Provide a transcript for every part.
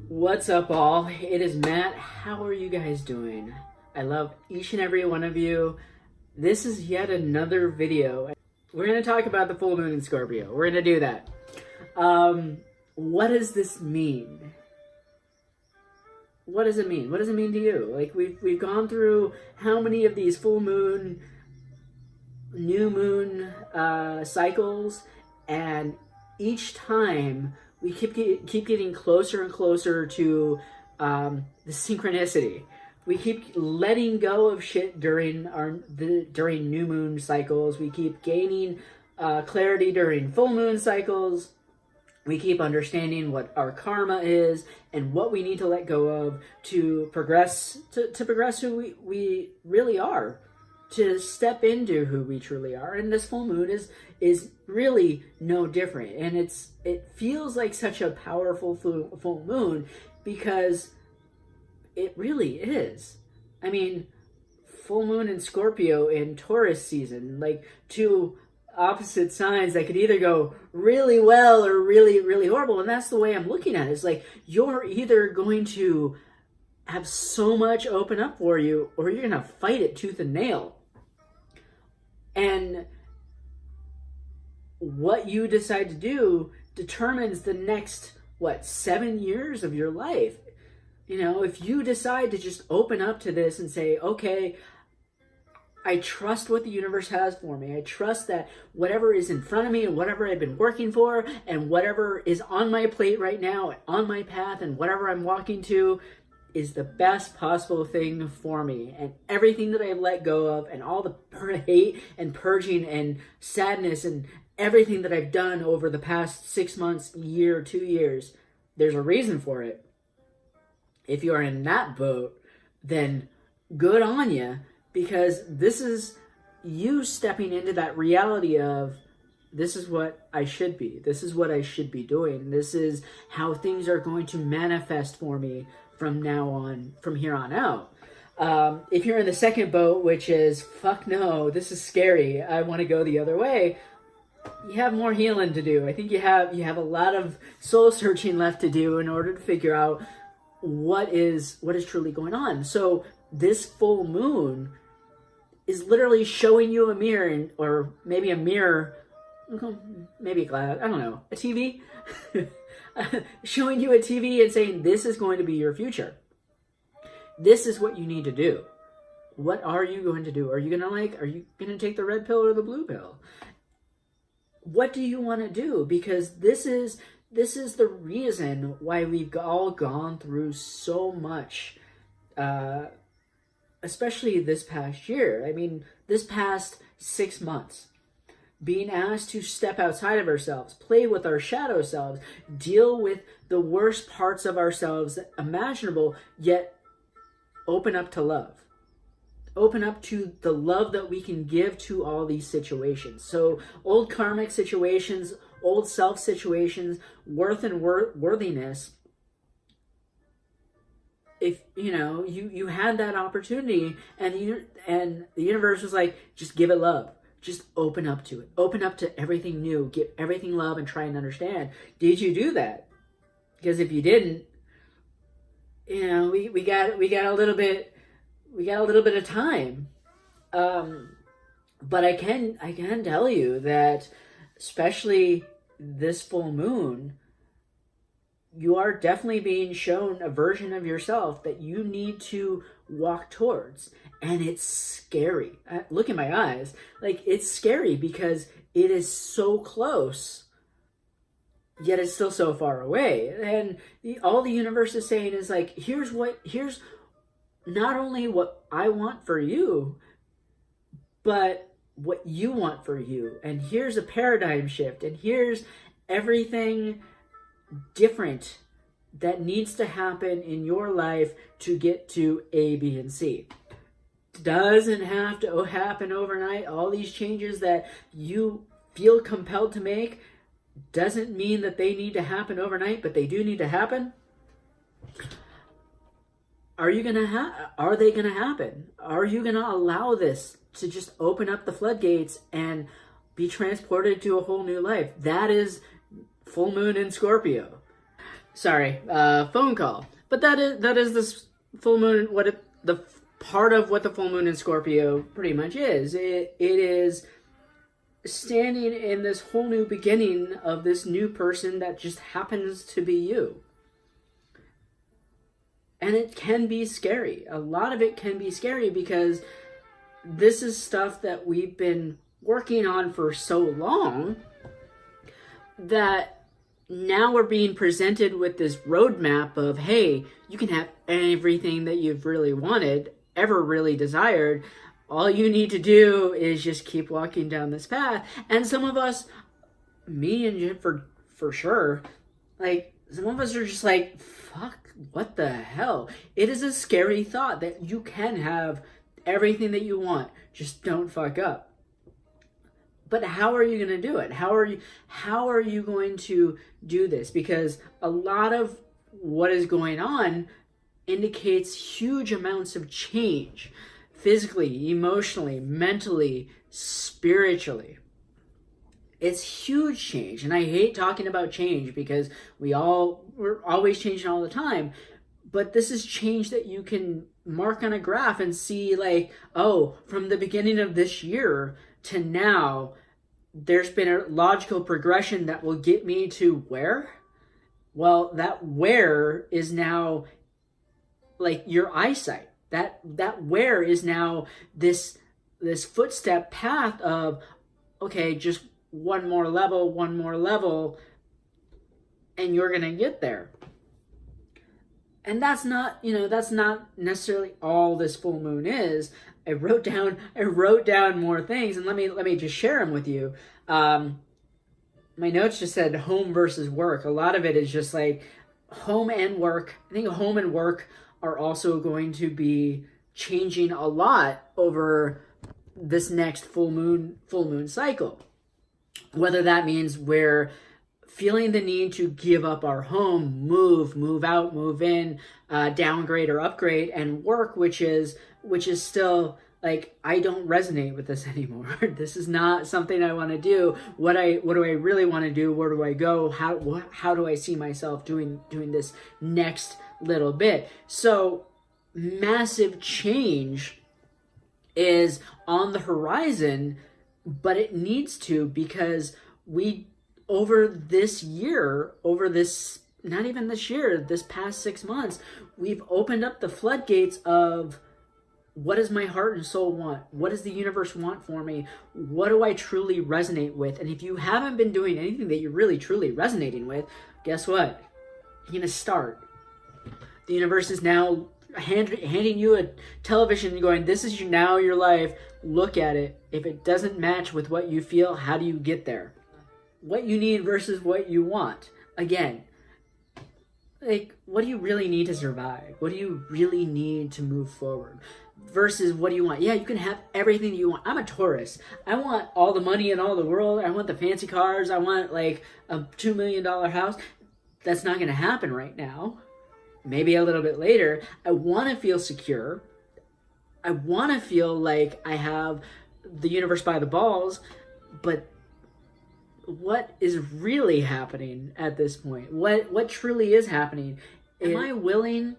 What's up, all? It is Matt. How are you guys doing? I love each and every one of you. This is yet another video. We're going to talk about the full moon in Scorpio. We're going to do that. What does this mean? What does it mean? What does it mean to you? Like, we've gone through how many of these full moon, new moon cycles, and each time we keep getting closer and closer to the synchronicity. We keep letting go of shit during new moon cycles. We keep gaining clarity during full moon cycles. We keep understanding what our karma is and what we need to let go of to progress to progress who we really are, to step into who we truly are. And this full moon is really no different. And it feels like such a powerful full moon because it really is. I mean, full moon in Scorpio in Taurus season, like two opposite signs that could either go really well or really, really horrible. And that's the way I'm looking at it. It's like you're either going to have so much open up for you or you're going to fight it tooth and nail. And what you decide to do determines the next, 7 years of your life. You know, if you decide to just open up to this and say, okay, I trust what the universe has for me. I trust that whatever is in front of me and whatever I've been working for and whatever is on my plate right now, on my path, and whatever I'm walking to is the best possible thing for me. And everything that I've let go of and all the hate and purging and sadness and everything that I've done over the past 6 months, year, 2 years, there's a reason for it. If you're in that boat, then good on you, because this is you stepping into that reality of, this is what I should be. This is what I should be doing. This is how things are going to manifest for me from now on, from here on out. If you're in the second boat, which is, fuck no, this is scary, I want to go the other way, you have more healing to do. I think you have a lot of soul searching left to do in order to figure out what is truly going on. So this full moon is literally showing you a mirror, or maybe a mirror, maybe a glass, I don't know, a TV, showing you a TV and saying, this is going to be your future. This is what you need to do. What are you going to do? Are you going to take the red pill or the blue pill? What do you want to do? Because this is the reason why we've all gone through so much, especially this past year. I mean, this past 6 months, being asked to step outside of ourselves, play with our shadow selves, deal with the worst parts of ourselves imaginable, yet open up to love. Open up to the love that we can give to all these situations. So old karmic situations, old self situations, worth and worthiness. If you had that opportunity and the universe was like, just give it love. Just open up to it. Open up to everything new. Give everything love and try and understand. Did you do that? Because if you didn't, we got a little bit of time. But I can tell you that, especially this full moon, you are definitely being shown a version of yourself that you need to walk towards. And it's scary. Look in my eyes. Like, it's scary because it is so close, yet it's still so far away. And all the universe is saying is like, here's not only what I want for you, but what you want for you. And here's a paradigm shift. And here's everything different that needs to happen in your life to get to A, B, and C. Doesn't have to happen overnight. All these changes that you feel compelled to make doesn't mean that they need to happen overnight, but they do need to happen. Are they going to happen? Are you going to allow this to just open up the floodgates and be transported to a whole new life? That is full moon in Scorpio. Sorry, phone call. But that is this full moon. The part of what the full moon in Scorpio pretty much is. It is standing in this whole new beginning of this new person that just happens to be you. And it can be scary. A lot of it can be scary because this is stuff that we've been working on for so long that now we're being presented with this roadmap of, hey, you can have everything that you've really wanted, ever really desired. All you need to do is just keep walking down this path. And some of us, me and Jim for sure, like, some of us are just like, fuck, what the hell? It is a scary thought that you can have everything that you want. Just don't fuck up. But how are you going to do it? How are you going to do this? Because a lot of what is going on indicates huge amounts of change. Physically, emotionally, mentally, spiritually. It's huge change. And I hate talking about change because we're always changing all the time. But this is change that you can mark on a graph and see, like, oh, from the beginning of this year to now, there's been a logical progression that will get me to where? Well, that where is now like your eyesight. That where is now this footstep path of, okay, just one more level, and you're gonna get there. And that's not necessarily all this full moon is. I wrote down more things, and let me just share them with you. My notes just said home versus work. A lot of it is just like home and work. I think home and work are also going to be changing a lot over this next full moon cycle. Whether that means we're feeling the need to give up our home, move out, move in, downgrade or upgrade, and work, which is still like, I don't resonate with this anymore. This is not something I want to do. What do I really want to do? Where do I go? How do I see myself doing this next little bit? So massive change is on the horizon, but it needs to, because this past 6 months, we've opened up the floodgates of, what does my heart and soul want? What does the universe want for me? What do I truly resonate with? And if you haven't been doing anything that you're really truly resonating with, guess what? You're going to start. The universe is now handing you a television and going, this is now your life. Look at it. If it doesn't match with what you feel, how do you get there? What you need versus what you want. Again, like, what do you really need to survive? What do you really need to move forward? Versus what do you want? Yeah, you can have everything you want. I'm a Taurus. I want all the money in all the world. I want the fancy cars. I want like a $2 million house. That's not going to happen right now. Maybe a little bit later. I want to feel secure. I want to feel like I have the universe by the balls. But what is really happening at this point? What truly is happening? Am I willing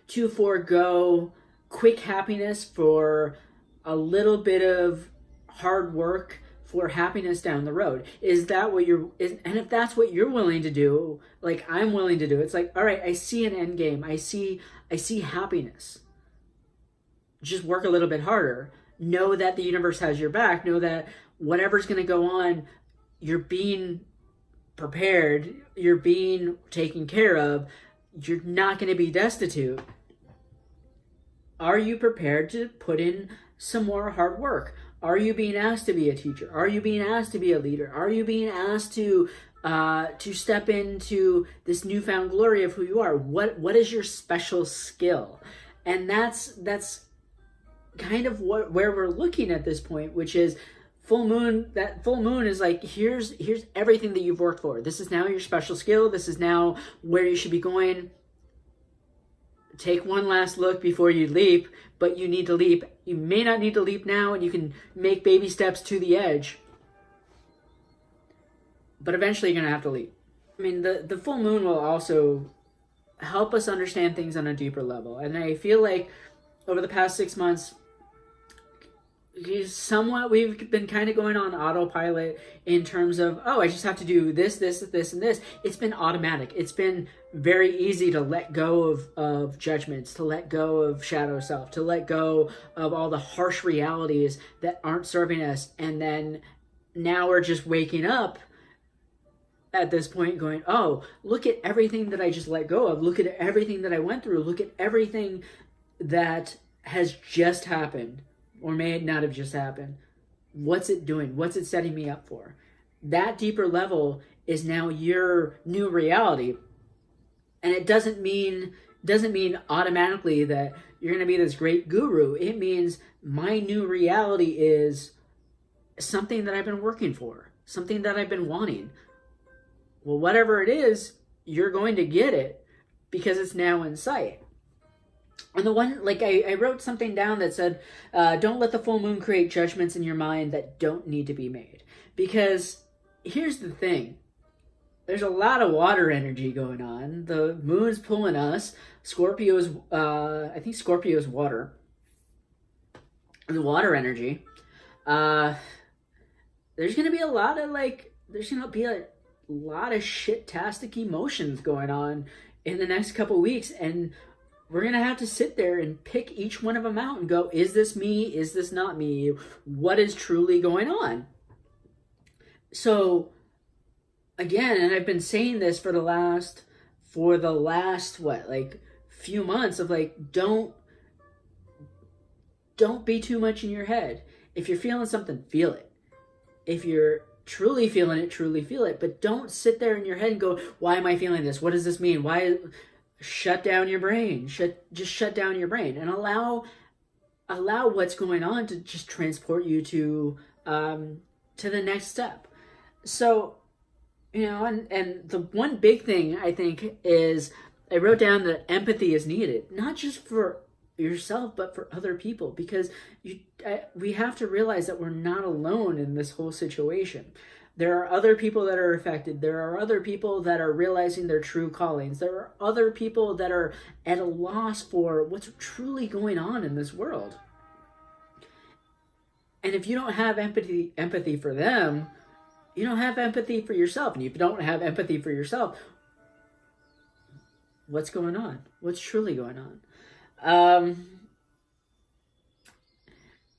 to forego quick happiness for a little bit of hard work for happiness down the road? Is that what and if that's what you're willing to do, like I'm willing to do, it's like, all right, I see an end game. I see happiness. Just work a little bit harder. Know that the universe has your back. Know that whatever's going to go on, you're being prepared. You're being taken care of. You're not going to be destitute. Are you prepared to put in some more hard work? Are you being asked to be a teacher? Are you being asked to be a leader? Are you being asked to step into this newfound glory of who you are? What is your special skill? And that's kind of where we're looking at this point, which is full moon. That full moon is like, here's everything that you've worked for. This is now your special skill. This is now where you should be going. Take one last look before you leap, but you need to leap. You may not need to leap now, and you can make baby steps to the edge. But eventually you're going to have to leap. I mean, the full moon will also help us understand things on a deeper level. And I feel like over the past 6 months, we've been kind of going on autopilot in terms of, oh, I just have to do this, this, this, and this. It's been automatic. It's been very easy to let go of judgments, to let go of shadow self, to let go of all the harsh realities that aren't serving us. And then now we're just waking up at this point going, oh, look at everything that I just let go of. Look at everything that I went through. Look at everything that has just happened or may not have just happened. What's it doing? What's it setting me up for? That deeper level is now your new reality. And it doesn't mean automatically that you're going to be this great guru. It means my new reality is something that I've been working for, something that I've been wanting. Well, whatever it is, you're going to get it because it's now in sight. And the one, like I wrote something down that said, don't let the full moon create judgments in your mind that don't need to be made. Because here's the thing. There's a lot of water energy going on. The moon's pulling us. Scorpio's, I think Scorpio's water. The water energy. There's going to be a lot of shit-tastic emotions going on in the next couple weeks. And we're going to have to sit there and pick each one of them out and go, is this me? Is this not me? What is truly going on? So, again, and I've been saying this for the last few months of don't be too much in your head. If you're feeling something, feel it. If you're truly feeling it, truly feel it. But don't sit there in your head and go, why am I feeling this? What does this mean? Shut down your brain. Just shut down your brain and allow what's going on to just transport you to the next step. So, and the one big thing I think is I wrote down that empathy is needed, not just for yourself, but for other people, because we have to realize that we're not alone in this whole situation. There are other people that are affected. There are other people that are realizing their true callings. There are other people that are at a loss for what's truly going on in this world. And if you don't have empathy for them, you don't have empathy for yourself. And if you don't have empathy for yourself, what's going on? What's truly going on?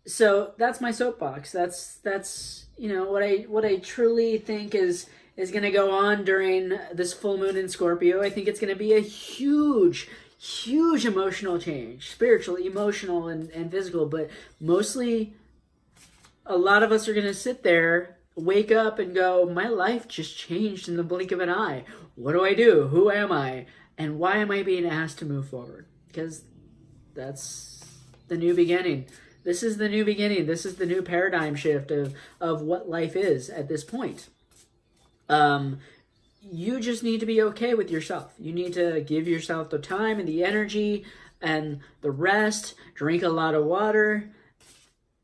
So that's my soapbox. That's what I truly think is going to go on during this full moon in Scorpio. I think it's going to be a huge emotional change, spiritual, emotional, and physical. But mostly, a lot of us are going to sit there, wake up, and go, my life just changed in the blink of an eye. What do I do? Who am I? And why am I being asked to move forward? Because that's the new beginning. This is the new beginning. This is the new paradigm shift of what life is at this point. You just need to be okay with yourself. You need to give yourself the time and the energy and the rest, drink a lot of water,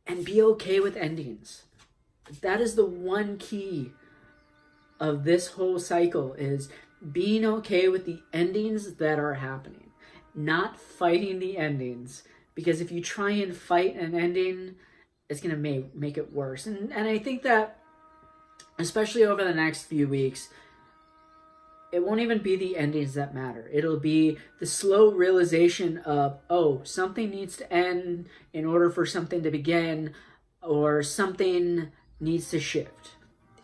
and be okay with endings. That is the one key of this whole cycle, is being okay with the endings that are happening, not fighting the endings. Because if you try and fight an ending, it's going to make it worse. And I think that, especially over the next few weeks, it won't even be the endings that matter. It'll be the slow realization of, oh, something needs to end in order for something to begin, or something needs to shift.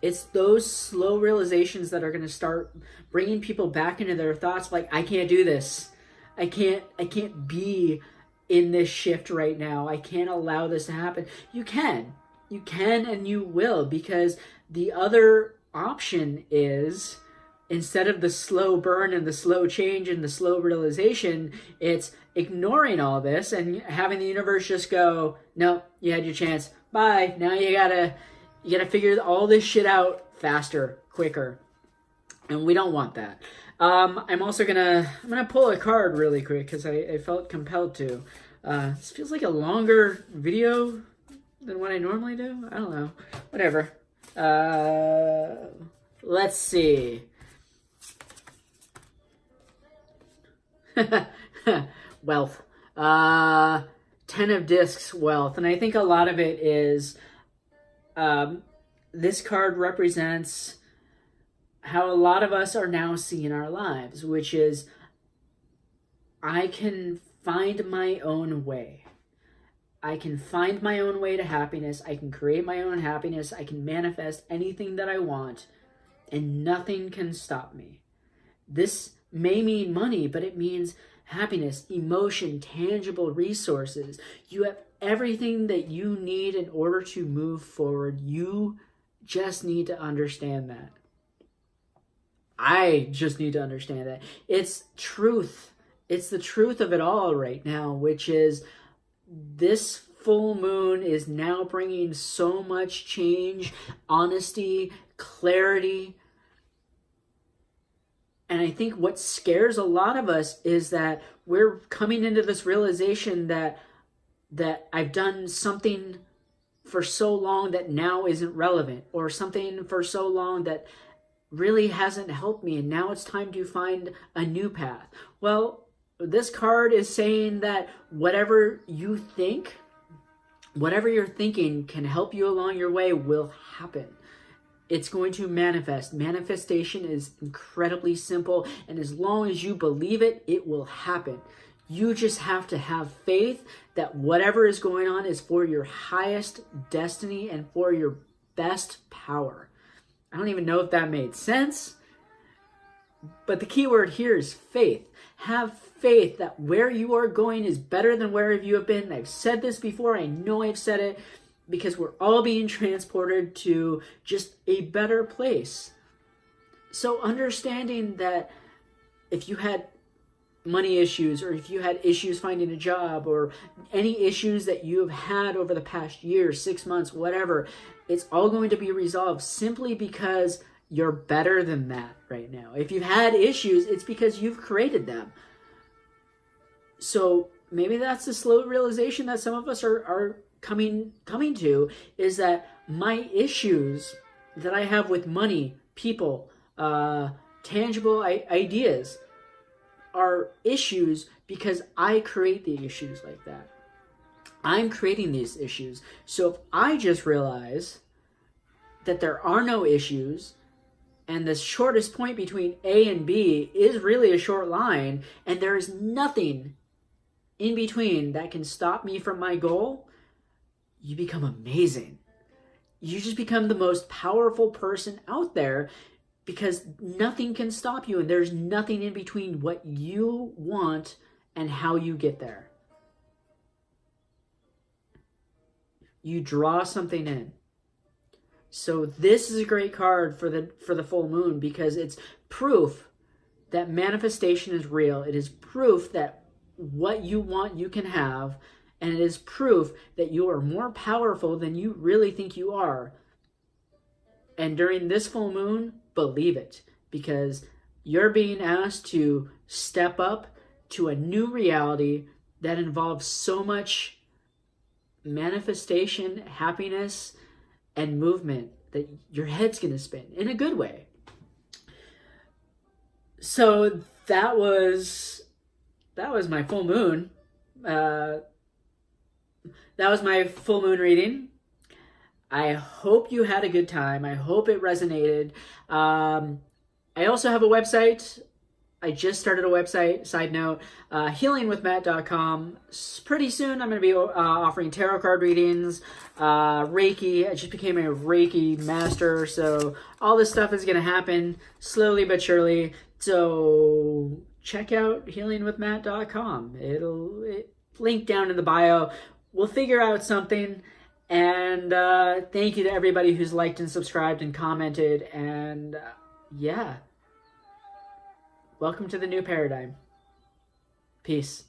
It's those slow realizations that are going to start bringing people back into their thoughts, like, I can't do this. I can't be in this shift right now. I can't allow this to happen. You can and you will, because the other option is, instead of the slow burn and the slow change and the slow realization, it's ignoring all this and having the universe just go, no, you had your chance. Bye. Now you gotta figure all this shit out faster, quicker. And we don't want that. I'm also I'm gonna pull a card really quick because I felt compelled to. This feels like a longer video than what I normally do. I don't know. Whatever. Let's see. Wealth. 10 of discs, wealth. And I think a lot of it is, this card represents how a lot of us are now seeing our lives, which is, I can find my own way. I can find my own way to happiness. I can create my own happiness. I can manifest anything that I want, and nothing can stop me. This may mean money, but it means happiness, emotion, tangible resources. You have everything that you need in order to move forward. You just need to understand that. I just need to understand that. It's truth. It's the truth of it all right now, which is this full moon is now bringing so much change, honesty, clarity. And I think what scares a lot of us is that we're coming into this realization that I've done something for so long that now isn't relevant, or something for so long that really hasn't helped me, and now it's time to find a new path. Well, this card is saying that whatever you think, whatever you're thinking can help you along your way will happen. It's going to manifest. Manifestation is incredibly simple, and as long as you believe it, it will happen. You just have to have faith that whatever is going on is for your highest destiny and for your best power. I don't even know if that made sense, but the key word here is faith. Have faith that where you are going is better than wherever you have been. I've said this before. I know I've said it, because we're all being transported to just a better place. So understanding that if you had money issues, or if you had issues finding a job, or any issues that you have had over the past year, 6 months, whatever, it's all going to be resolved simply because you're better than that right now. If you've had issues, it's because you've created them. So maybe that's the slow realization that some of us are coming to, is that my issues that I have with money, people, tangible ideas are issues because I create the issues like that. I'm creating these issues. So if I just realize that there are no issues, and the shortest point between A and B is really a short line, and there is nothing in between that can stop me from my goal, you become amazing. You just become the most powerful person out there, because nothing can stop you, and there's nothing in between what you want and how you get there. You draw something in. So this is a great card for the full moon, because it's proof that manifestation is real. It is proof that what you want you can have, and it is proof that you are more powerful than you really think you are. And during this full moon, believe it, because you're being asked to step up to a new reality that involves so much manifestation, happiness, and movement that your head's going to spin in a good way. So that was my full moon. That was my full moon reading. I hope you had a good time. I hope it resonated. I also have a website. I just started a website, side note, healingwithmatt.com. Pretty soon I'm going to be offering tarot card readings, Reiki. I just became a Reiki master, so all this stuff is going to happen slowly but surely. So check out healingwithmatt.com. It'll link down in the bio. We'll figure out something. And thank you to everybody who's liked and subscribed and commented. And yeah. Welcome to the new paradigm. Peace.